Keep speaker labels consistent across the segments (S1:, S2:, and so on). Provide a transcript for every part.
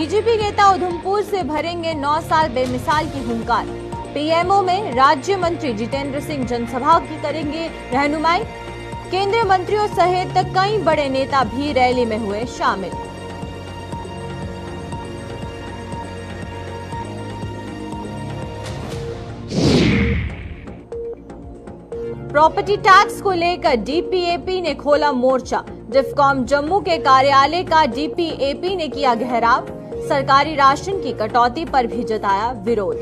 S1: BJP नेता उधमपुर से भरेंगे 9 साल बेमिसाल की हुंकार। पीएमओ में राज्य मंत्री जितेंद्र सिंह जनसभा की करेंगे रहनुमाई। केंद्रीय मंत्रियों सहित कई बड़े नेता भी रैली में हुए शामिल। प्रॉपर्टी टैक्स को लेकर डीपीएपी ने खोला मोर्चा। डिफकॉम जम्मू के कार्यालय का डीपीएपी ने किया घेराव। सरकारी राशन की कटौती पर भी जताया विरोध।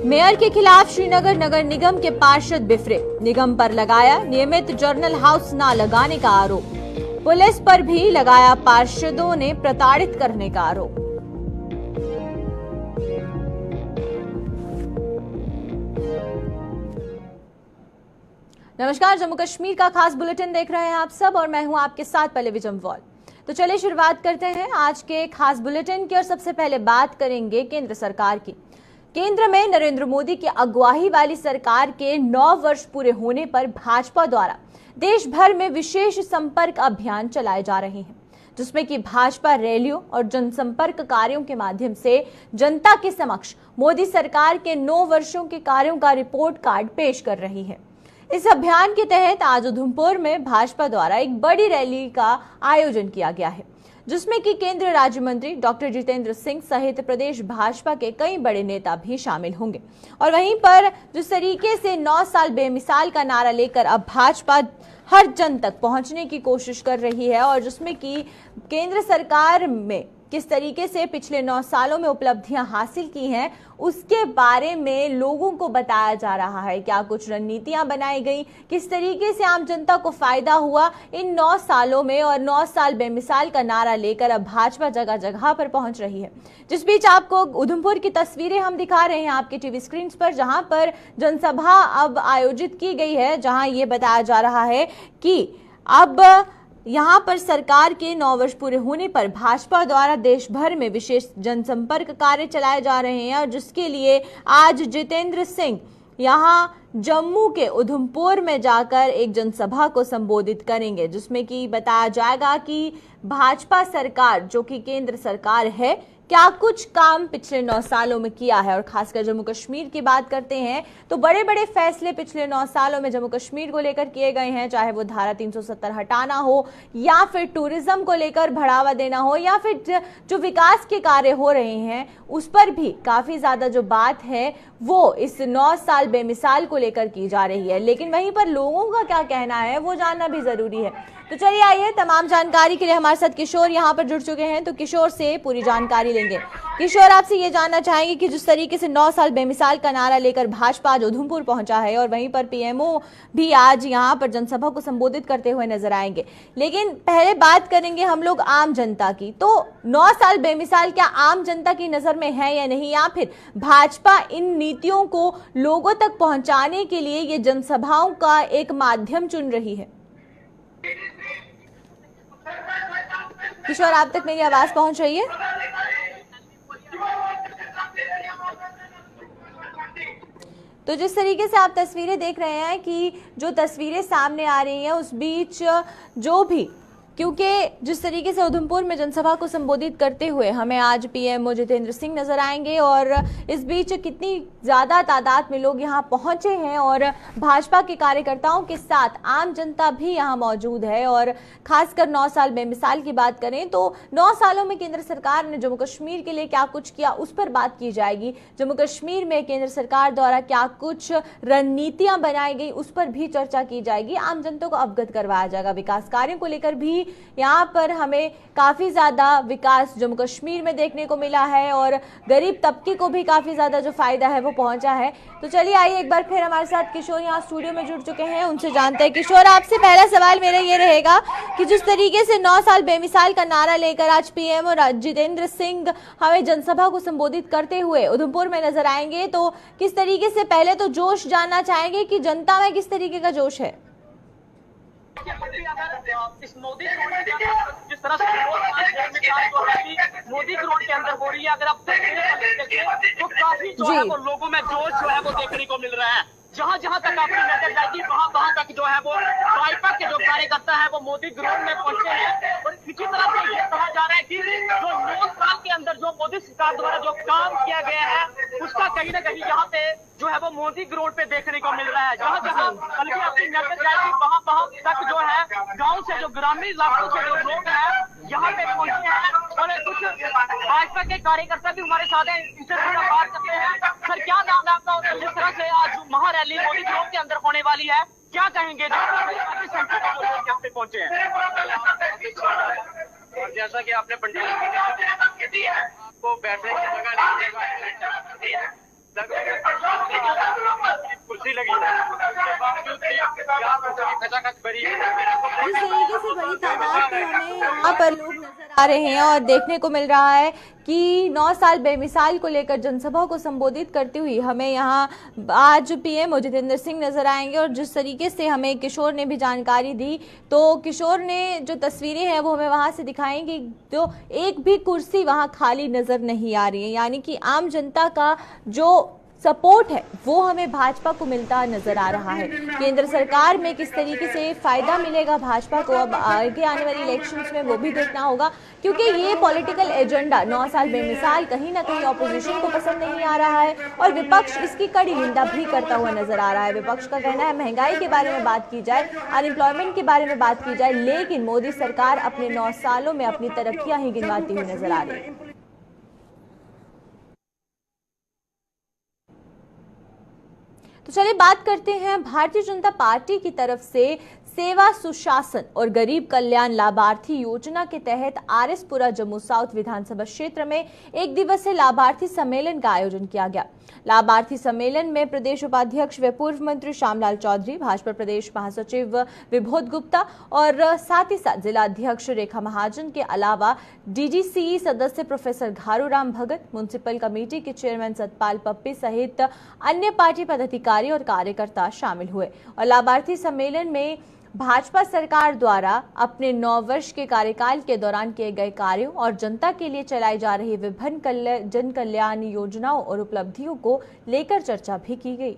S1: मेयर के खिलाफ श्रीनगर नगर निगम के पार्षद बिफरे। निगम पर लगाया नियमित जर्नल हाउस न लगाने का आरोप। पुलिस पर भी लगाया पार्षदों ने प्रताड़ित करने का आरोप। नमस्कार, जम्मू कश्मीर का खास बुलेटिन देख रहे हैं आप सब और मैं हूं आपके साथ पल्लवी जम्वाल। तो चलिए शुरुआत करते हैं आज के खास बुलेटिन की और सबसे पहले बात करेंगे केंद्र सरकार की। केंद्र में नरेंद्र मोदी की अगुवाई वाली सरकार के 9 वर्ष पूरे होने पर भाजपा द्वारा देश भर में विशेष संपर्क अभियान चलाए जा रहे हैं, जिसमें कि भाजपा रैलियों और जनसंपर्क कार्यों के माध्यम से जनता के समक्ष मोदी सरकार के 9 वर्षों के कार्यों का रिपोर्ट कार्ड पेश कर रही है। इस अभियान के तहत आज उधमपुर में भाजपा द्वारा एक बड़ी रैली का आयोजन किया गया है, जिसमें कि केंद्रीय राज्य मंत्री डॉक्टर जितेंद्र सिंह सहित प्रदेश भाजपा के कई बड़े नेता भी शामिल होंगे। और वहीं पर जिस तरीके से 9 साल बेमिसाल का नारा लेकर अब भाजपा हर जन तक पहुंचने की कोशिश कर रही है और जिसमें कि केंद्र सरकार में किस तरीके से पिछले 9 सालों में उपलब्धियां हासिल की हैं, उसके बारे में लोगों को बताया जा रहा है। क्या कुछ रणनीतियां बनाई गई, किस तरीके से आम जनता को फायदा हुआ इन 9 सालों में, और 9 साल बेमिसाल का नारा लेकर अब भाजपा जगह जगह पर पहुंच रही है। जिस बीच आपको उधमपुर की तस्वीरें हम दिखा रहे हैं आपके टीवी स्क्रीन पर, जहां पर जनसभा अब आयोजित की गई है, जहां ये बताया जा रहा है कि अब यहां पर सरकार के 9 वर्ष पूरे होने पर भाजपा द्वारा देश भर में विशेष जनसंपर्क कार्य चलाए जा रहे हैं और जिसके लिए आज जितेंद्र सिंह यहां जम्मू के उधमपुर में जाकर एक जनसभा को संबोधित करेंगे, जिसमें कि बताया जाएगा कि भाजपा सरकार जो कि केंद्र सरकार है क्या कुछ काम पिछले 9 सालों में किया है। और खासकर जम्मू कश्मीर की बात करते हैं तो बड़े बड़े फैसले पिछले 9 सालों में जम्मू कश्मीर को लेकर किए गए हैं, चाहे वो धारा 370 हटाना हो या फिर टूरिज्म को लेकर बढ़ावा देना हो या फिर जो विकास के कार्य हो रहे हैं उस पर भी काफी ज्यादा जो बात है वो इस 9 साल बेमिसाल को लेकर की जा रही है। लेकिन वहीं पर लोगों का क्या कहना है वो जानना भी जरूरी है। तो चलिए आइए, तमाम जानकारी के लिए हमारे साथ किशोर यहाँ पर जुड़ चुके हैं, तो किशोर से पूरी जानकारी लेंगे। किशोर, आपसे ये जानना चाहेंगे कि जिस तरीके से 9 साल बेमिसाल का नारा लेकर भाजपा आज उधमपुर पहुंचा है और वहीं पर पीएमओ भी आज यहाँ पर जनसभा को संबोधित करते हुए नजर आएंगे, लेकिन पहले बात करेंगे हम लोग आम जनता की। तो 9 साल बेमिसाल क्या आम जनता की नजर में है या नहीं, या फिर भाजपा इन नीतियों को लोगों तक पहुंचाने के लिए ये जनसभाओं का एक माध्यम चुन रही है? किशोर, आप तक मेरी आवाज पहुंच रही है? तो जिस तरीके से आप तस्वीरें देख रहे हैं कि जो तस्वीरें सामने आ रही हैं उस बीच जो भी, क्योंकि जिस तरीके से उधमपुर में जनसभा को संबोधित करते हुए हमें आज पीएमओ जितेंद्र सिंह नजर आएंगे और इस बीच कितनी ज्यादा तादाद में लोग यहां पहुंचे हैं और भाजपा के कार्यकर्ताओं के साथ आम जनता भी यहां मौजूद है। और खासकर 9 साल बेमिसाल की बात करें तो 9 सालों में केंद्र सरकार ने जम्मू कश्मीर के लिए क्या कुछ किया उस पर बात की जाएगी। जम्मू कश्मीर में केंद्र सरकार द्वारा क्या कुछ रणनीतियां बनाई गई उस पर भी चर्चा की जाएगी, आम जनता को अवगत करवाया जाएगा। विकास कार्यों को लेकर भी यहाँ पर हमें काफी ज्यादा विकास जम्मू कश्मीर में देखने को मिला है और गरीब तबके को भी काफी ज्यादा जो फायदा है वो पहुंचा है। तो चलिए आइए, एक बार फिर हमारे साथ किशोर यहाँ स्टूडियो में जुड़ चुके हैं, उनसे जानते हैं। किशोर, आपसे पहला सवाल मेरा ये रहेगा कि जिस तरीके से 9 साल बेमिसाल का नारा लेकर आज पीएम और जितेंद्र सिंह हमें जनसभा को संबोधित करते हुए उधमपुर में नजर आएंगे, तो किस तरीके से, पहले तो जोश जानना चाहेंगे कि जनता में किस तरीके का जोश है?
S2: इस मोदी जिस तरह से आज जो है मोदी ग्राउंड के अंदर हो रही है। अगर आप देखें तो काफी जो है वो लोगों में जोश जो है वो देखने को मिल रहा है। जहां जहां तक आपकी नजर जाएगी वहां तक जो है वो भाजपा के जो कार्यकर्ता है वो मोदी ग्राउंड में पहुंचे हैं। और इसी तरह से ये कहा जा रहा है कि जो 9 साल के अंदर जो मोदी सरकार द्वारा जो काम किया गया है उसका कहीं ना कहीं यहाँ पे जो है वो मोदी ग्राउंड पे देखने को मिल रहा है। जहां जहां बल्कि आपकी नजर जाएगी वहां तक जो है गाँव से जो ग्रामीण इलाकों से जो लोग हैं यहाँ पे पहुंचे हैं। और कुछ भाजपा के कार्यकर्ता भी हमारे साथ हैं, इनसे थोड़ा बात करते हैं। सर क्या नाम है आपका? और जिस तरह से आज महारैली मोदी ग्राउंड के अंदर होने वाली है, क्या कहेंगे जो सेंटर के लोग यहाँ पे पहुंचे हैं? और जैसा कि आपने पंडाल आपको बैठने की जगह नहीं, कुर्सी लगी है, उसके बावजूद खचाखच भरी है।
S1: इस तरीके से बड़ी तादाद में हमें यहाँ पर लोग नजर आ रहे हैं और देखने को मिल रहा है कि 9 साल बेमिसाल को लेकर जनसभा को संबोधित करती हुई हमें यहाँ आज पीएम जितेंद्र सिंह नजर आएंगे। और जिस तरीके से हमें किशोर ने भी जानकारी दी, तो किशोर ने जो तस्वीरें हैं वो हमें वहाँ से दिखाएंगी, तो एक भी कुर्सी वहाँ खाली नजर नहीं आ रही है। यानी कि आम जनता का जो सपोर्ट है वो हमें भाजपा को मिलता नजर आ रहा है। केंद्र सरकार में किस तरीके से फायदा मिलेगा भाजपा को अब आगे आने वाली इलेक्शंस में वो भी देखना होगा, क्योंकि ये पॉलिटिकल एजेंडा 9 साल बेमिसाल कहीं ना कहीं ऑपोजिशन को पसंद नहीं आ रहा है और विपक्ष इसकी कड़ी निंदा भी करता हुआ नजर आ रहा है। विपक्ष का कहना है महंगाई के बारे में बात की जाए, अनएम्प्लॉयमेंट के बारे में बात की जाए, लेकिन मोदी सरकार अपने 9 सालों में अपनी तरक्कियां ही गिनवाती हुई नजर आ रही है। तो चलिए बात करते हैं भारतीय जनता पार्टी की तरफ से सेवा सुशासन और गरीब कल्याण लाभार्थी योजना के तहत आरएसपुरा जम्मू साउथ विधानसभा क्षेत्र में 1 दिवसीय लाभार्थी सम्मेलन का आयोजन किया गया। लाभार्थी सम्मेलन में प्रदेश उपाध्यक्ष व पूर्व मंत्री श्यामलाल चौधरी, भाजपा प्रदेश महासचिव विभोद गुप्ता और साथ ही साथ जिला अध्यक्ष रेखा महाजन के अलावा डीजीसीई सदस्य प्रोफेसर घारूराम भगत, म्युनिसिपल कमेटी के चेयरमैन सतपाल पप्पी सहित अन्य पार्टी पदाधिकारी और कार्यकर्ता शामिल हुए। और लाभार्थी सम्मेलन में भाजपा सरकार द्वारा अपने 9 वर्ष के कार्यकाल के दौरान किए गए कार्यों और जनता के लिए चलाई जा रही विभिन्न जन कल्याण योजनाओं और उपलब्धियों को लेकर चर्चा भी की गई।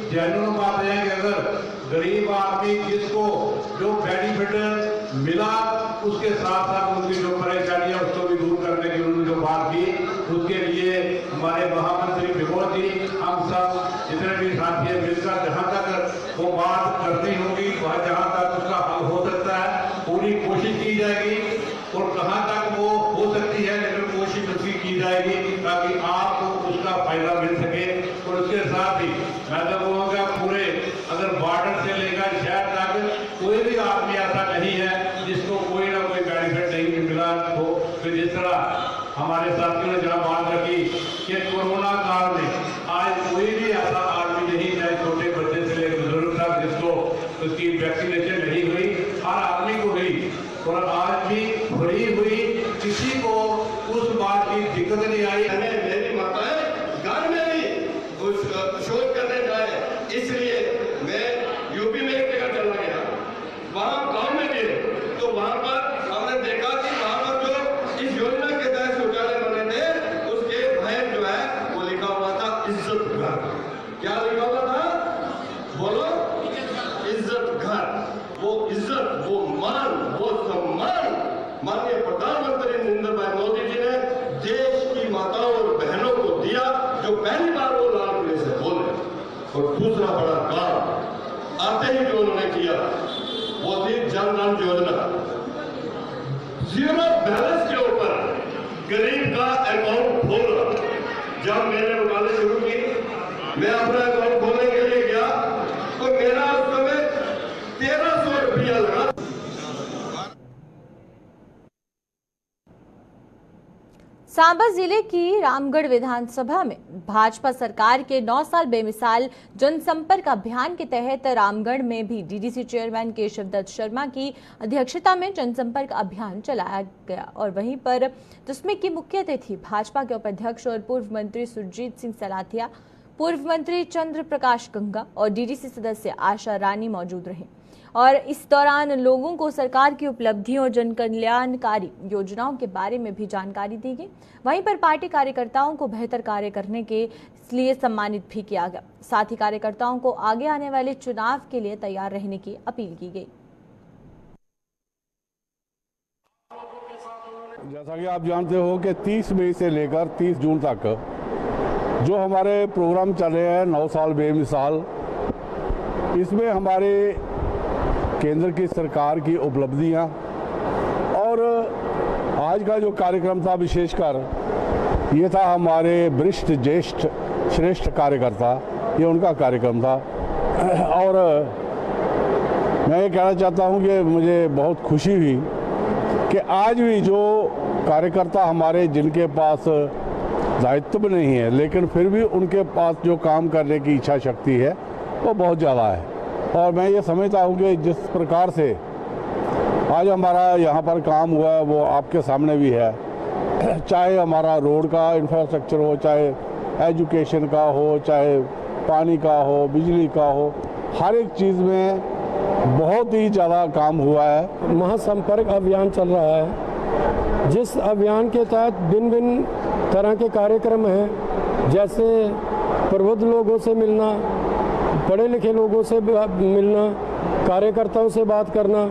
S3: जेन्युइन बात है कि अगर गरीब आदमी जिसको जो बेनिफिट मिला उसके साथ साथ उनकी जो परेशानियां उसको भी दूर करने की उन्होंने जो बात की, उसके लिए हमारे महामंत्री विभोद जी, हम सब जितने भी साथी मिलकर जहां तक वो बात करनी होगी वह जहां तक उसका हल हो सकता है पूरी कोशिश की जाएगी और कहां तक वो हो सकती है लेकिन कोशिश उसकी की जाएगी ताकि आपको उसका फायदा मिल सके। और उसके साथ ही मैं तो बोलूंगा पूरे अगर बॉर्डर से लेकर शहर तक कोई भी आदमी ऐसा नहीं है जिसको कोई ना कोई बेनिफिट नहीं मिला हो। तो जिस तरह हमारे साथियों ने जहां बात रखी कि कोरोना काल में आज कोई भी ऐसा आदमी नहीं, चाहे छोटे बच्चे से लेकर बुजुर्ग तक, जिसको उसकी वैक्सीनेशन नहीं हुई, हर आदमी को हुई और आज भी फ्री हुई, किसी को उस बात की दिक्कत नहीं आई।
S4: मेरी माताएं घर में भी शोध करने जाए, इसलिए मैं यूपी में एक जगह चला गया, वहां गांव में गए तो वहां पर हमने देखा कि वहां पर जो इस योजना के तहत शौचालय बने थे उसके बाहर जो है वो लिखा हुआ था इज्जत घर। क्या लिखा हुआ था? बोलो, इज्जत घर। वो इज्जत, वो मान, वो सम्मान माननीय प्रधानमंत्री नरेंद्र भाई मोदी जी ने देश की माताओं और बहनों को दिया, जो पहली बार वो लाल किले से बोले। और दूसरा बड़ा काम आते ही जो उन्होंने किया वो थी जन धन योजना। 0 बैलेंस के ऊपर गरीब का अकाउंट खोलना। जब मैंने उठाने शुरू की, मैं अपना अकाउंट खोलने के लिए गया तो मेरा उस समय 1300 रुपया लगा।
S1: सांबा जिले की रामगढ़ विधानसभा में भाजपा सरकार के 9 साल बेमिसाल जनसंपर्क अभियान के तहत रामगढ़ में भी डीडीसी चेयरमैन केशव दत्त शर्मा की अध्यक्षता में जनसंपर्क अभियान चलाया गया और वहीं पर जिसमें की मुख्य अतिथि भाजपा के उपाध्यक्ष और पूर्व मंत्री सुरजीत सिंह सलाथिया, पूर्व मंत्री चंद्र प्रकाश गंगा और डीडीसी सदस्य आशा रानी मौजूद रहे और इस दौरान लोगों को सरकार की उपलब्धियों और जन कल्याणकारी योजनाओं के बारे में भी जानकारी दी गई। वहीं पर पार्टी कार्यकर्ताओं को बेहतर कार्य करने के लिए सम्मानित भी किया गया। साथ ही कार्यकर्ताओं को आगे आने वाले चुनाव के लिए तैयार रहने की अपील की गई।
S5: जैसा कि आप जानते हो कि 30 मई से लेकर 30 जून तक जो हमारे प्रोग्राम चल रहे हैं 9 साल बेमिसाल, इसमें हमारे केंद्र की सरकार की उपलब्धियां और आज का जो कार्यक्रम था विशेषकर ये था हमारे वरिष्ठ ज्येष्ठ श्रेष्ठ कार्यकर्ता, ये उनका कार्यक्रम था। और मैं ये कहना चाहता हूं कि मुझे बहुत खुशी हुई कि आज भी जो कार्यकर्ता हमारे जिनके पास दायित्व नहीं है लेकिन फिर भी उनके पास जो काम करने की इच्छा शक्ति है वो बहुत ज़्यादा है। और मैं ये समझता हूँ कि जिस प्रकार से आज हमारा यहाँ पर काम हुआ है वो आपके सामने भी है, चाहे हमारा रोड का इंफ्रास्ट्रक्चर हो, चाहे एजुकेशन का हो, चाहे पानी का हो, बिजली का हो, हर एक चीज़ में बहुत ही ज़्यादा काम हुआ है।
S6: महासंपर्क अभियान चल रहा है, जिस अभियान के तहत भिन्न भिन्न तरह के कार्यक्रम हैं, जैसे प्रबुद्ध लोगों से मिलना, पढ़े लिखे लोगों से मिलना, कार्यकर्ताओं से बात करना।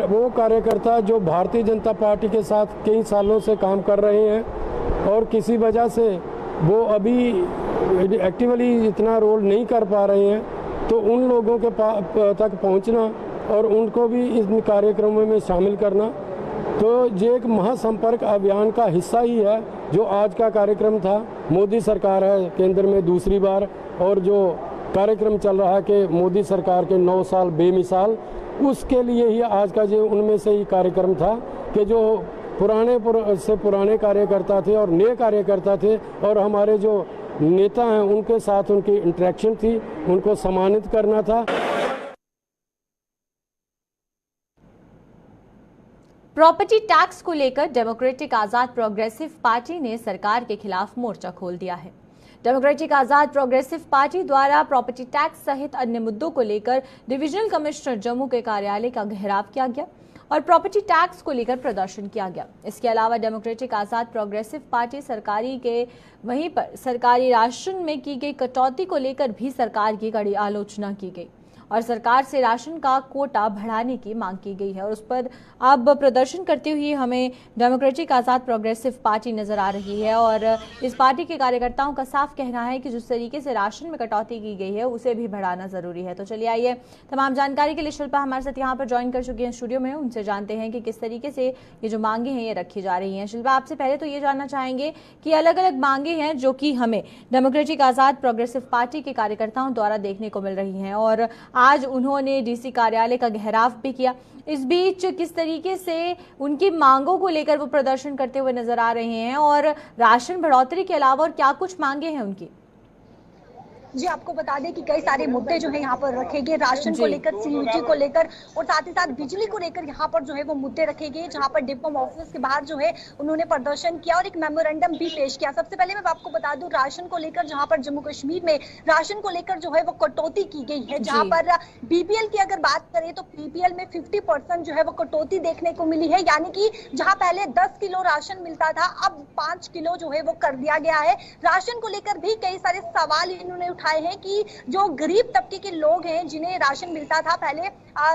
S6: वो कार्यकर्ता जो भारतीय जनता पार्टी के साथ कई सालों से काम कर रहे हैं और किसी वजह से वो अभी एक्टिवली इतना रोल नहीं कर पा रहे हैं, तो उन लोगों के तक पहुंचना और उनको भी इन कार्यक्रमों में शामिल करना। तो ये एक महासंपर्क अभियान का हिस्सा ही है जो आज का कार्यक्रम था। मोदी सरकार है केंद्र में दूसरी बार और जो कार्यक्रम चल रहा है कि मोदी सरकार के 9 साल बेमिसाल, उसके लिए ही आज का जो उनमें से ही कार्यक्रम था कि जो पुराने कार्यकर्ता थे और नए कार्यकर्ता थे और हमारे जो नेता हैं उनके साथ उनकी इंटरेक्शन थी, उनको सम्मानित करना था।
S1: प्रॉपर्टी टैक्स को लेकर डेमोक्रेटिक आजाद प्रोग्रेसिव पार्टी ने सरकार के खिलाफ मोर्चा खोल दिया है। डेमोक्रेटिक आजाद प्रोग्रेसिव पार्टी द्वारा प्रॉपर्टी टैक्स सहित अन्य मुद्दों को लेकर डिविजनल कमिश्नर जम्मू के कार्यालय का घेराव किया गया और प्रॉपर्टी टैक्स को लेकर प्रदर्शन किया गया। इसके अलावा डेमोक्रेटिक आजाद प्रोग्रेसिव पार्टी वहीं पर सरकारी राशन में की गई कटौती को लेकर भी सरकार की कड़ी आलोचना की गई और सरकार से राशन का कोटा बढ़ाने की मांग की गई है और उस पर अब प्रदर्शन करते हुए हमें डेमोक्रेटिक आजाद प्रोग्रेसिव पार्टी नजर आ रही है और इस पार्टी के कार्यकर्ताओं का साफ कहना है कि जिस तरीके से राशन में कटौती की गई है उसे भी बढ़ाना जरूरी है। तो चलिए आइए तमाम जानकारी के लिए शिल्पा हमारे साथ यहाँ पर ज्वाइन कर चुकी है स्टूडियो में, उनसे जानते हैं कि किस तरीके से ये जो मांगे हैं ये रखी जा रही हैं। शिल्पा, आपसे पहले तो ये जानना चाहेंगे कि अलग अलग मांगे हैं जो कि हमें डेमोक्रेटिक आजाद प्रोग्रेसिव पार्टी के कार्यकर्ताओं द्वारा देखने को मिल रही हैं और आज उन्होंने डीसी कार्यालय का घेराव भी किया। इस बीच किस तरीके से उनकी मांगों को लेकर वो प्रदर्शन करते हुए नजर आ रहे हैं और राशन बढ़ोतरी के अलावा और क्या कुछ मांगे हैं उनकी?
S7: जी, आपको बता दें कि कई सारे मुद्दे जो है यहाँ पर रखे गए, राशन को लेकर, सीयूटी को लेकर और साथ ही साथ बिजली को लेकर यहाँ पर जो है वो मुद्दे रखे गए, जहाँ पर डिप्टी ऑफिस के बाहर जो है उन्होंने प्रदर्शन किया और एक मेमोरेंडम भी पेश किया। सबसे पहले मैं आपको बता दूं राशन को लेकर, जहाँ पर जम्मू कश्मीर में राशन को लेकर जो है वो कटौती की गई है, जहाँ पर बीपीएल की अगर बात करें तो बीपीएल में 50% जो है वो कटौती देखने को मिली है, यानी कि जहाँ पहले 10 किलो राशन मिलता था अब 5 किलो जो है वो कर दिया गया है। राशन को लेकर भी कई सारे सवाल इन्होंने उठाए हैं कि जो गरीब तबके के लोग हैं जिन्हें राशन मिलता था पहले,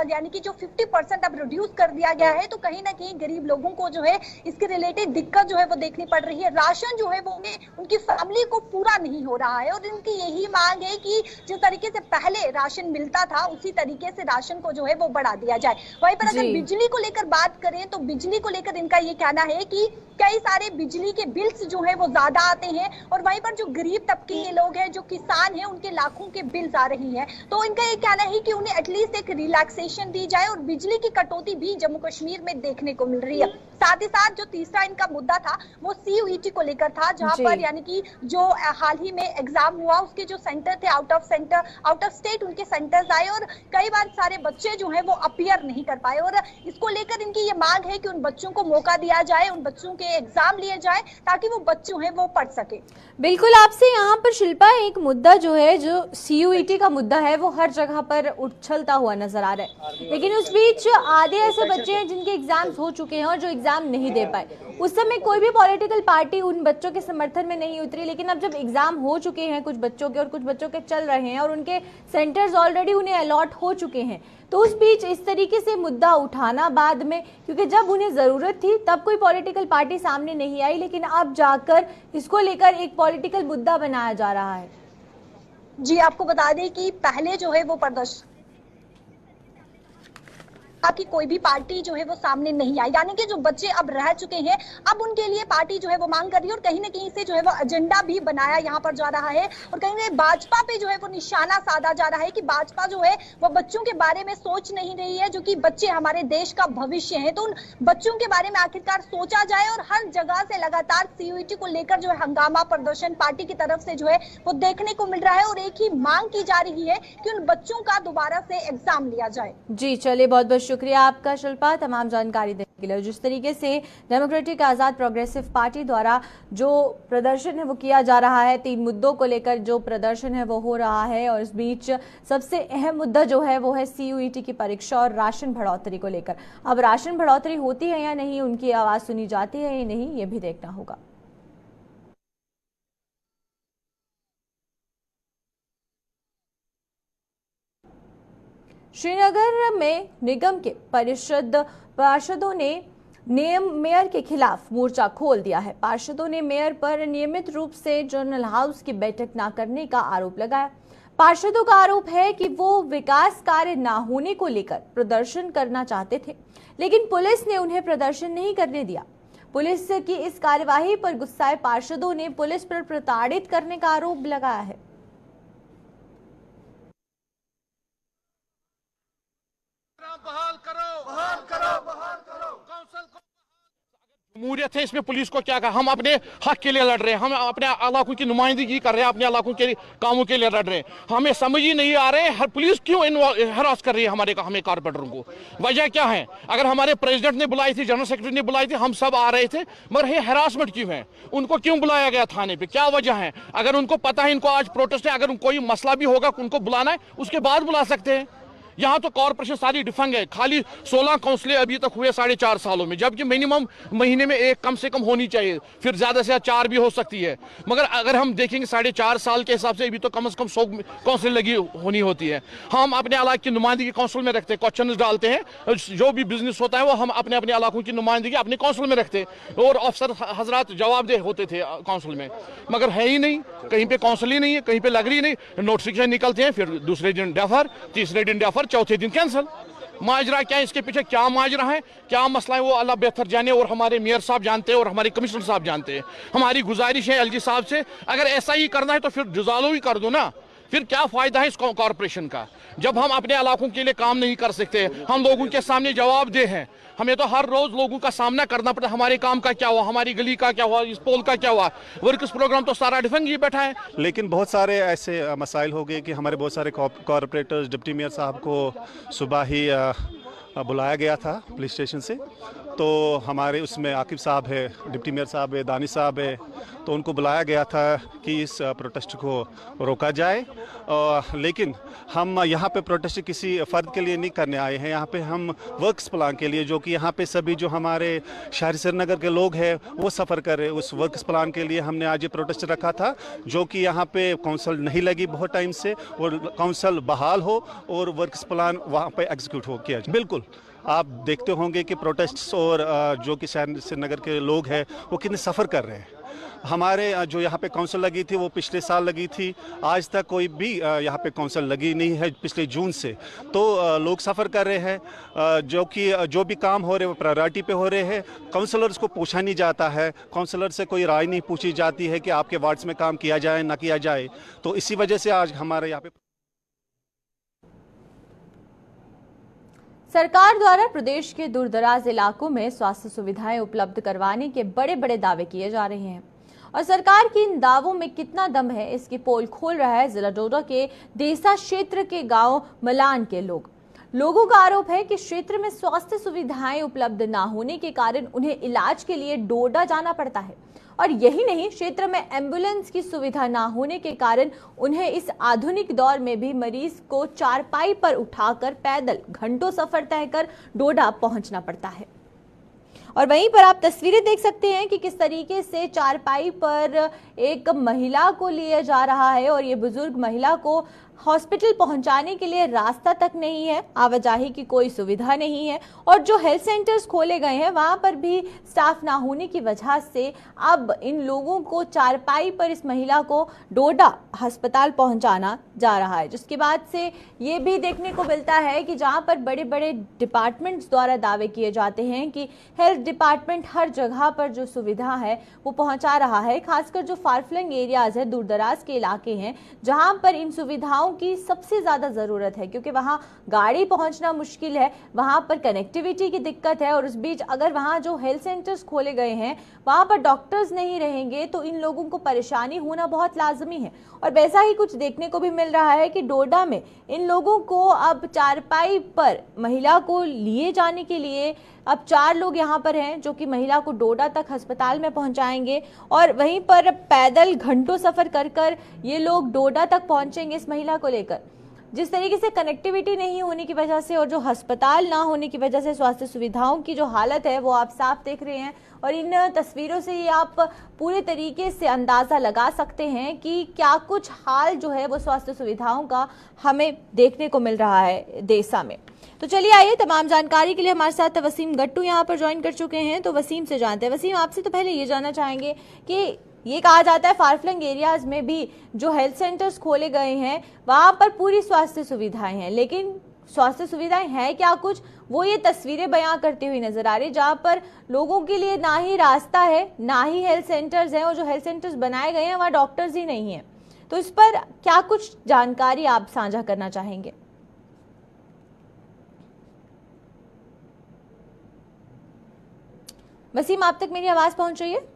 S7: यानी कि जो 50% अब रिड्यूस कर दिया गया है, तो कहीं ना कहीं गरीब लोगों को जो है इसके रिलेटेड दिक्कत जो है वो देखनी पड़ रही है। राशन जो है वो उनकी फैमिली को पूरा नहीं हो रहा है और इनकी यही मांग है कि जिस तरीके से पहले राशन मिलता था उसी तरीके से राशन को जो है वो बढ़ा दिया जाए। वहीं पर अगर बिजली को लेकर बात करें तो बिजली को लेकर इनका ये कहना है कि कई सारे बिजली के बिल्स जो है वो ज्यादा आते हैं और वहीं पर जो गरीब तबके के लोग हैं, जो किसान हैं उनके लाखों के बिल्स आ रही हैं। तो इनका ये कहना है कि उन्हें एटलीस्ट एक रिलैक्सेशन दी जाए और बिजली की कटौती भी जम्मू कश्मीर में देखने को मिल रही है। साथ ही साथ जो तीसरा इनका मुद्दा था वो CUET को लेकर था, जहां पर यानी कि जो हाल ही में एग्जाम हुआ उसके जो सेंटर थे आउट ऑफ स्टेट उनके सेंटर्स आए और कई बार सारे बच्चे जो है वो अपीयर नहीं कर पाए और इसको लेकर इनकी ये मांग है कि उन बच्चों को मौका दिया जाए, उन बच्चों के एग्जाम लिए जाए ताकि वो बच्चे हैं वो पढ़ सके।
S1: बिल्कुल, आपसे यहाँ पर शिल्पा एक मुद्दा जो है, जो CUET का मुद्दा है, वो हर जगह पर उछलता हुआ नजर आ रहा है, लेकिन उस बीच आधे ऐसे बच्चे हैं जिनके एग्जाम्स हो चुके हैं और जो एग्जाम नहीं दे पाए। उस समय कोई भी पॉलिटिकल पार्टी उन बच्चों के समर्थन में नहीं उतरी, लेकिन अब जब एग्जाम हो चुके हैं कुछ बच्चों के और कुछ बच्चों के चल रहे हैं और उनके सेंटर्स ऑलरेडी उन्हें अलॉट हो चुके हैं, तो उस बीच इस तरीके से मुद्दा उठाना बाद में, क्योंकि जब उन्हें जरूरत थी तब कोई पॉलिटिकल पार्टी सामने नहीं आई, लेकिन अब जाकर इसको लेकर एक पॉलिटिकल मुद्दा बनाया जा रहा है।
S7: जी, आपको बता दें कि पहले जो है वो प्रदर्शन कि कोई भी पार्टी जो है वो सामने नहीं आई, यानी कि जो बच्चे अब रह चुके हैं अब उनके लिए पार्टी जो है वो मांग कर रही है और कहीं ना कहीं से जो है वो एजेंडा भी बनाया यहाँ पर जा रहा है और कहीं ना भाजपा पे जो है वो निशाना साधा जा रहा है कि भाजपा जो है वो बच्चों के बारे में सोच नहीं रही है, जो कि बच्चे हमारे देश का भविष्य है। तो उन बच्चों के बारे में आखिरकार सोचा जाए और हर जगह से लगातार CUET को लेकर जो है हंगामा प्रदर्शन पार्टी की तरफ से जो है वो देखने को मिल रहा है और एक ही मांग की जा रही है कि उन बच्चों का दोबारा से एग्जाम लिया जाए।
S1: जी चलिए, बहुत बहुत शुक्रिया आपका शिल्पा तमाम जानकारी देने के लिए। जिस तरीके से डेमोक्रेटिक आजाद प्रोग्रेसिव पार्टी द्वारा जो प्रदर्शन है वो किया जा रहा है, 3 मुद्दों को लेकर जो प्रदर्शन है वो हो रहा है और इस बीच सबसे अहम मुद्दा जो है वो है CUET की परीक्षा और राशन बढ़ोतरी को लेकर। अब राशन बढ़ोतरी होती है या नहीं, उनकी आवाज सुनी जाती है या नहीं, ये भी देखना होगा। श्रीनगर में निगम के पार्षदों ने मेयर के खिलाफ मोर्चा खोल दिया है। पार्षदों ने मेयर पर नियमित रूप से जर्नल हाउस की बैठक न करने का आरोप लगाया। पार्षदों का आरोप है कि वो विकास कार्य न होने को लेकर प्रदर्शन करना चाहते थे, लेकिन पुलिस ने उन्हें प्रदर्शन नहीं करने दिया। पुलिस की इस कार्यवाही पर गुस्साए पार्षदों ने पुलिस पर प्रताड़ित करने का आरोप लगाया है।
S8: जमहूरियत है, इसमें पुलिस को क्या कहा? हम अपने हक के लिए लड़ रहे हैं, हम अपने इलाकों की नुमाइंदगी कर रहे हैं, अपने इलाकों के कामों के लिए लड़ रहे हैं। हमें समझ ही नहीं आ रहे हैं हर पुलिस क्यों हरास कर रही है हमें कारपोरेटरों को। वजह क्या है? अगर हमारे प्रेसिडेंट ने बुलाई थी, जनरल सेक्रेटरी ने बुलाई थी, हम सब आ रहे थे, मगर ये हरासमेंट क्यों है? उनको क्यों बुलाया गया थाने पे? क्या वजह है? अगर उनको पता है इनको आज प्रोटेस्ट है, अगर कोई मसला भी होगा उनको बुलाना है, उसके बाद बुला सकते हैं। यहाँ तो कॉर्पोरेशन सारी डिफंग है, खाली 16 काउंसिलें अभी तक हुए 4.5 सालों में, जबकि मिनिमम महीने में एक कम से कम होनी चाहिए, फिर ज्यादा से 4 भी हो सकती है। मगर अगर हम देखेंगे 4.5 साल के हिसाब से अभी तो कम से कम 100 काउंसिल लगी होनी होती है। हम अपने इलाके की नुमाइंदगी काउंसिल में रखते हैं, क्वेश्चन डालते हैं, जो भी बिजनेस होता है वो हम अपने अपने इलाकों की नुमाइंदगी अपने काउंसिल में रखते और अफसर हजरात जवाबदेह होते थे काउंसिल में, मगर है ही नहीं, कहीं पे काउंसिल ही नहीं है, कहीं पे लग रही नहीं। नोटिफिकेशन निकलते हैं, फिर दूसरे दिन डेफर, तीसरे दिन डेफर, चौथे दिन कैंसिल। माजरा क्या है? इसके पीछे क्या माजरा है, क्या मसला है, वो अल्लाह बेहतर जाने और हमारे मेयर साहब जानते हैं और हमारे कमिश्नर साहब जानते हैं। हमारी गुजारिश है LG साहब से, अगर ऐसा ही करना है तो फिर डिसॉल्व ही कर दो ना, फिर क्या फायदा है इस कॉर्पोरेशन का? जब हम अपने इलाकों के लिए काम नहीं कर सकते, हम लोगों के सामने जवाबदेह हैं, हमें तो हर रोज लोगों का सामना करना पड़ता है। हमारे काम का क्या हुआ, हमारी गली का क्या हुआ, इस पोल का क्या हुआ, वर्कर्स प्रोग्राम तो सारा डिफेंस ही बैठा है।
S9: लेकिन बहुत सारे ऐसे मसाइल हो गए कि हमारे बहुत सारे कॉर्पोरेटर्स, डिप्टी मेयर साहब को सुबह ही बुलाया गया था पुलिस स्टेशन से, तो हमारे उसमें आकिब साहब है, डिप्टी मेयर साहब है, दानिश साहब है, तो उनको बुलाया गया था कि इस प्रोटेस्ट को रोका जाए। लेकिन हम यहाँ पे प्रोटेस्ट किसी फ़र्द के लिए नहीं करने आए हैं, यहाँ पे हम वर्क्स प्लान के लिए, जो कि यहाँ पे सभी जो हमारे शहरी श्रीनगर के लोग हैं वो सफ़र कर रहे हैं, उस वर्क्स प्लान के लिए हमने आज ये प्रोटेस्ट रखा था, जो कि यहाँ पे काउंसिल नहीं लगी बहुत टाइम से, और काउंसिल बहाल हो और वर्क्स प्लान वहाँ पे एग्जीक्यूट हो किया। बिल्कुल आप देखते होंगे कि प्रोटेस्ट्स और जो कि शहर श्रीनगर के लोग हैं वो कितने सफ़र कर रहे हैं। हमारे जो यहाँ पे काउंसिल लगी थी वो पिछले साल लगी थी, आज तक कोई भी यहाँ पे काउंसिल लगी नहीं है पिछले जून से। तो लोग सफ़र कर रहे हैं, जो भी काम हो रहे हैं वो प्रायोरिटी पे हो रहे हैं। काउंसलर्स को पूछा नहीं जाता है, काउंसलर से कोई राय नहीं पूछी जाती है कि आपके वार्ड्स में काम किया जाए ना किया जाए। तो इसी वजह से आज हमारे यहाँ पे
S1: सरकार द्वारा प्रदेश के दूरदराज इलाकों में स्वास्थ्य सुविधाएं उपलब्ध करवाने के बड़े बड़े दावे किए जा रहे हैं और सरकार के इन दावों में कितना दम है, इसकी पोल खोल रहा है जिला डोडा के देसा क्षेत्र के गांव मलान के लोगों का आरोप है कि क्षेत्र में स्वास्थ्य सुविधाएं उपलब्ध न होने के कारण उन्हें इलाज के लिए डोडा जाना पड़ता है और यही नहीं, क्षेत्र में एम्बुलेंस की सुविधा ना होने के कारण उन्हें इस आधुनिक दौर में भी मरीज को चारपाई पर उठाकर पैदल घंटों सफर तय कर डोडा पहुंचना पड़ता है। और वहीं पर आप तस्वीरें देख सकते हैं कि किस तरीके से चारपाई पर एक महिला को लिया जा रहा है और ये बुजुर्ग महिला को हॉस्पिटल पहुंचाने के लिए रास्ता तक नहीं है, आवाजाही की कोई सुविधा नहीं है और जो हेल्थ सेंटर्स खोले गए हैं वहां पर भी स्टाफ ना होने की वजह से अब इन लोगों को चारपाई पर इस महिला को डोडा अस्पताल पहुंचाना जा रहा है। जिसके बाद से ये भी देखने को मिलता है कि जहां पर बड़े बड़े डिपार्टमेंट्स द्वारा दावे किए जाते हैं कि हेल्थ डिपार्टमेंट हर जगह पर जो सुविधा है वो पहुंचा रहा है, खासकर जो फारफ्लंग एरियाज है, दूर दराज के इलाके हैं जहां पर इन सुविधाओं की सबसे ज्यादा जरूरत है क्योंकि वहां गाड़ी पहुंचना मुश्किल है, वहां पर कनेक्टिविटी की दिक्कत है और उस बीच अगर वहां जो हेल्थ सेंटर्स खोले गए हैं वहां पर डॉक्टर्स नहीं रहेंगे तो इन लोगों को परेशानी होना बहुत लाजमी है। और वैसा ही कुछ देखने को भी मिल रहा है कि डोडा में इन लोगों को अब चारपाई पर महिला को लिए जाने के लिए अब 4 लोग यहाँ पर हैं जो कि महिला को डोडा तक अस्पताल में पहुंचाएंगे और वहीं पर पैदल घंटों सफर कर ये लोग डोडा तक पहुंचेंगे इस महिला को लेकर। जिस तरीके से कनेक्टिविटी नहीं होने की वजह से और जो अस्पताल ना होने की वजह से स्वास्थ्य सुविधाओं की जो हालत है वो आप साफ देख रहे हैं और इन तस्वीरों से ये आप पूरे तरीके से अंदाजा लगा सकते हैं कि क्या कुछ हाल जो है वो स्वास्थ्य सुविधाओं का हमें देखने को मिल रहा है देसा में। तो चलिए आइए, तमाम जानकारी के लिए हमारे साथ वसीम गट्टू यहाँ पर ज्वाइन कर चुके हैं। तो वसीम से जानते हैं। वसीम, आपसे तो पहले ये जानना चाहेंगे कि ये कहा जाता है फारफ्लंग एरियाज में भी जो हेल्थ सेंटर्स खोले गए हैं वहां पर पूरी स्वास्थ्य सुविधाएं हैं, लेकिन स्वास्थ्य सुविधाएं हैं क्या कुछ, वो ये तस्वीरें बयां करती हुई नजर आ रही जहां पर लोगों के लिए ना ही रास्ता है ना ही हेल्थ सेंटर्स हैं और जो हेल्थ सेंटर्स बनाए गए हैं वहां डॉक्टर्स ही नहीं है। तो इस पर क्या कुछ जानकारी आप साझा करना चाहेंगे? वसीम, आप तक मेरी आवाज पहुंच रही है?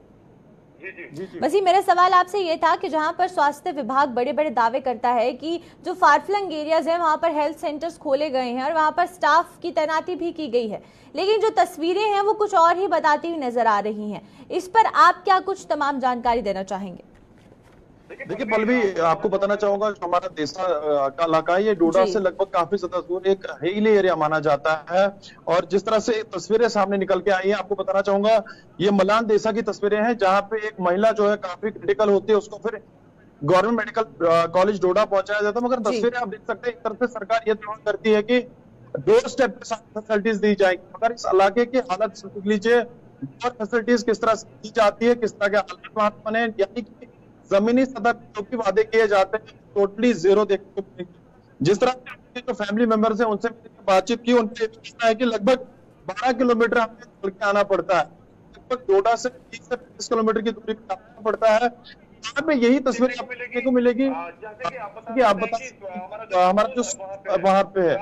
S1: जी। वसीम, मेरा सवाल आपसे ये था कि जहां पर स्वास्थ्य विभाग बड़े बड़े दावे करता है कि जो फारफ्लंग एरियाज हैं वहां पर हेल्थ सेंटर्स खोले गए हैं और वहां पर स्टाफ की तैनाती भी की गई है, लेकिन जो तस्वीरें हैं वो कुछ और ही बताती हुई नजर आ रही हैं। इस पर आप क्या कुछ तमाम जानकारी देना चाहेंगे?
S10: देखिए पल्लवी, आपको बताना चाहूंगा जो हमारा देसा का इलाका है ये डोडा से लगभग काफी ज्यादा दूर एक हिली एरिया माना जाता है और जिस तरह से तस्वीरें सामने निकल के आई हैं आपको बताना चाहूंगा ये मलान देसा की तस्वीरें हैं जहां पे एक महिला जो है काफी क्रिटिकल होती है, उसको फिर गवर्नमेंट मेडिकल कॉलेज डोडा पहुंचाया जाता है। मगर तस्वीरें आप देख सकते हैं एक तरफ से सरकार ये दावा करती है कि डोर स्टेप पे फैसिलिटीज दी जाएगी, मगर इस इलाके की हालत देख लीजिए, फैसिलिटीज किस तरह से दी जाती है, किस तरह के हालात वहां बने, यानी कि जमीनी सतह जो भी वादे किए जाते हैं टोटली जीरो देखने को मिलेंगे। जिस तरह से जो फैमिली मेंबर्स हैं उनसे बातचीत की, उनका कहना है कि लगभग 12 किलोमीटर हमें चल के आना पड़ता है, लगभग डोडा से 30 से 35 किलोमीटर की दूरी पर आना पड़ता है। यहाँ पे यही तस्वीरें आपको देखने को मिलेगी कि आप बता हमारा जो वहां पे है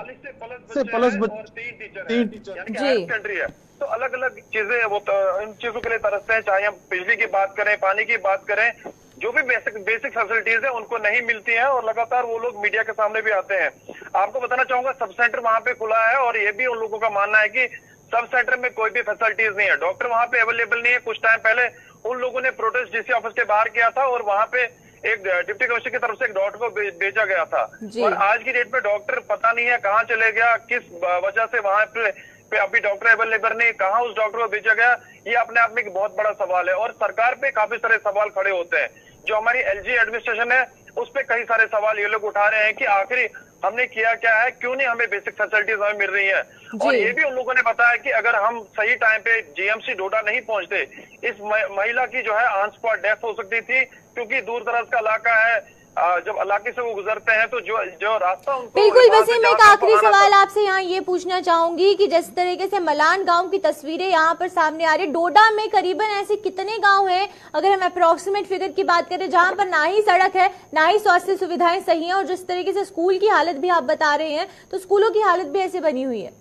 S10: से प्लस 3 टीचर
S11: है, तो अलग अलग चीजें वो इन चीजों के लिए तरसते हैं, चाहे हम बिजली की बात करें, पानी की बात करें, जो भी बेसिक फैसिलिटीज है उनको नहीं मिलती हैं और लगातार वो लोग मीडिया के सामने भी आते हैं। आपको बताना चाहूंगा सब सेंटर वहां पे खुला है और ये भी उन लोगों का मानना है कि सब सेंटर में कोई भी फैसिलिटीज नहीं है, डॉक्टर वहां पे अवेलेबल नहीं है। कुछ टाइम पहले उन लोगों ने प्रोटेस्ट डीसी ऑफिस के बाहर किया था और वहां पे एक डिप्टी कमिश्नर की तरफ से एक डॉक्टर को भेजा गया था और आज की डेट में डॉक्टर पता नहीं है कहाँ चले गया, किस वजह से वहां पे अभी डॉक्टर अवेलेबल नहीं, कहाँ उस डॉक्टर को भेजा गया, ये अपने आप में एक बहुत बड़ा सवाल है और सरकार पे काफी सारे सवाल खड़े होते हैं। जो हमारी एलजी एडमिनिस्ट्रेशन है उस पे कई सारे सवाल ये लोग उठा रहे हैं कि आखिर हमने किया क्या है, क्यों नहीं हमें बेसिक फैसिलिटीज हमें मिल रही है। और ये भी उन लोगों ने बताया कि अगर हम सही टाइम पे जीएमसी डोडा नहीं पहुंचते, इस महिला की जो है ऑन स्पॉट डेथ हो सकती थी, क्योंकि दूर दराज का इलाका है। जब इलाके से वो गुजरते हैं तो जो रास्ता उनको
S1: बिल्कुल वसीम, एक आखिरी सवाल आपसे यहाँ ये पूछना चाहूंगी कि जिस तरीके से मलान गांव की तस्वीरें यहाँ पर सामने आ रही है, डोडा में करीबन ऐसे कितने गांव हैं, अगर हम अप्रोक्सीमेट फिगर की बात करें, जहां पर ना ही सड़क है ना ही स्वास्थ्य सुविधाएं सही हैं, और जिस तरीके से स्कूल की हालत भी आप बता रहे हैं, तो स्कूलों की हालत भी ऐसे बनी हुई है?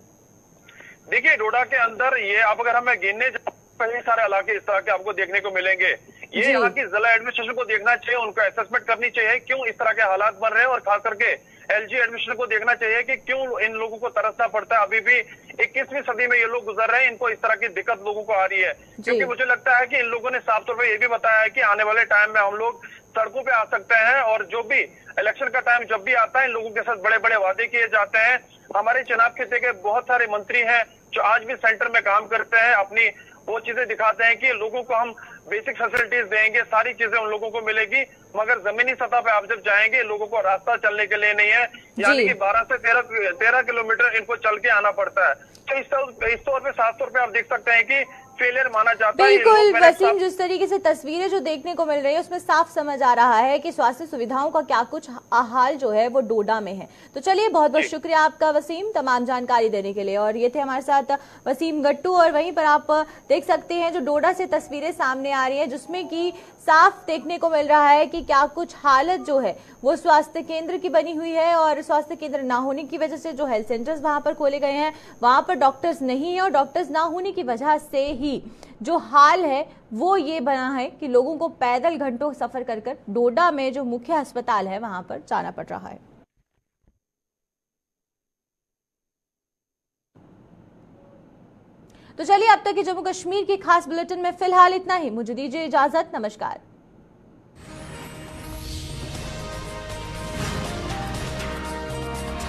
S11: देखिए, डोडा के अंदर ये अब अगर हमें गिनने कई सारे इलाके इस तरह के आपको देखने को मिलेंगे। ये यहाँ की जिला एडमिनिस्ट्रेशन को देखना चाहिए, उनको असेसमेंट करनी चाहिए क्यों इस तरह के हालात बन रहे हैं, और खास करके एलजी एडमिनिस्ट्रेशन को देखना चाहिए कि क्यों इन लोगों को तरसना पड़ता है। अभी भी 21वीं सदी में ये लोग गुजर रहे हैं, इनको इस तरह की दिक्कत लोगों को आ रही है। क्योंकि मुझे लगता है कि इन लोगों ने साफ तौर पर ये भी बताया है कि आने वाले टाइम में हम लोग सड़कों पे आ सकते हैं, और जो भी इलेक्शन का टाइम जब भी आता है, इन लोगों के साथ बड़े बड़े वादे किए जाते हैं। हमारे चुनाव खिते के बहुत सारे मंत्री हैं जो आज भी सेंटर में काम करते हैं, अपनी वो चीजें दिखाते हैं कि लोगों को हम बेसिक फैसिलिटीज देंगे, सारी चीजें उन लोगों को मिलेगी, मगर जमीनी सतह पे आप जब जाएंगे लोगों को रास्ता चलने के लिए नहीं है, यानी कि 12 से 13 किलोमीटर इनको चल के आना पड़ता है। तो इस तौर पे साफ तौर पे आप देख सकते हैं कि फेलियर माना जाता है।
S1: बिल्कुल वसीम, जिस तरीके से तस्वीरें जो देखने को मिल रही है उसमें साफ समझ आ रहा है कि स्वास्थ्य सुविधाओं का क्या कुछ हाल जो है वो डोडा में है। तो चलिए, बहुत बहुत शुक्रिया आपका वसीम तमाम जानकारी देने के लिए। और ये थे हमारे साथ वसीम गट्टू, और वहीं पर आप देख सकते हैं जो डोडा से तस्वीरें सामने आ रही है, जिसमें कि साफ देखने को मिल रहा है कि क्या कुछ हालत जो है वो स्वास्थ्य केंद्र की बनी हुई है, और स्वास्थ्य केंद्र ना होने की वजह से जो हेल्थ सेंटर्स वहां पर खोले गए हैं वहां पर डॉक्टर्स नहीं है, और डॉक्टर्स ना होने की वजह से ही जो हाल है वो ये बना है कि लोगों को पैदल घंटों सफर कर कर डोडा में जो मुख्य अस्पताल है वहां पर जाना पड़ रहा है। तो चलिए, अब तक की जम्मू कश्मीर की खास बुलेटिन में फिलहाल इतना ही। मुझे दीजिए इजाजत, नमस्कार।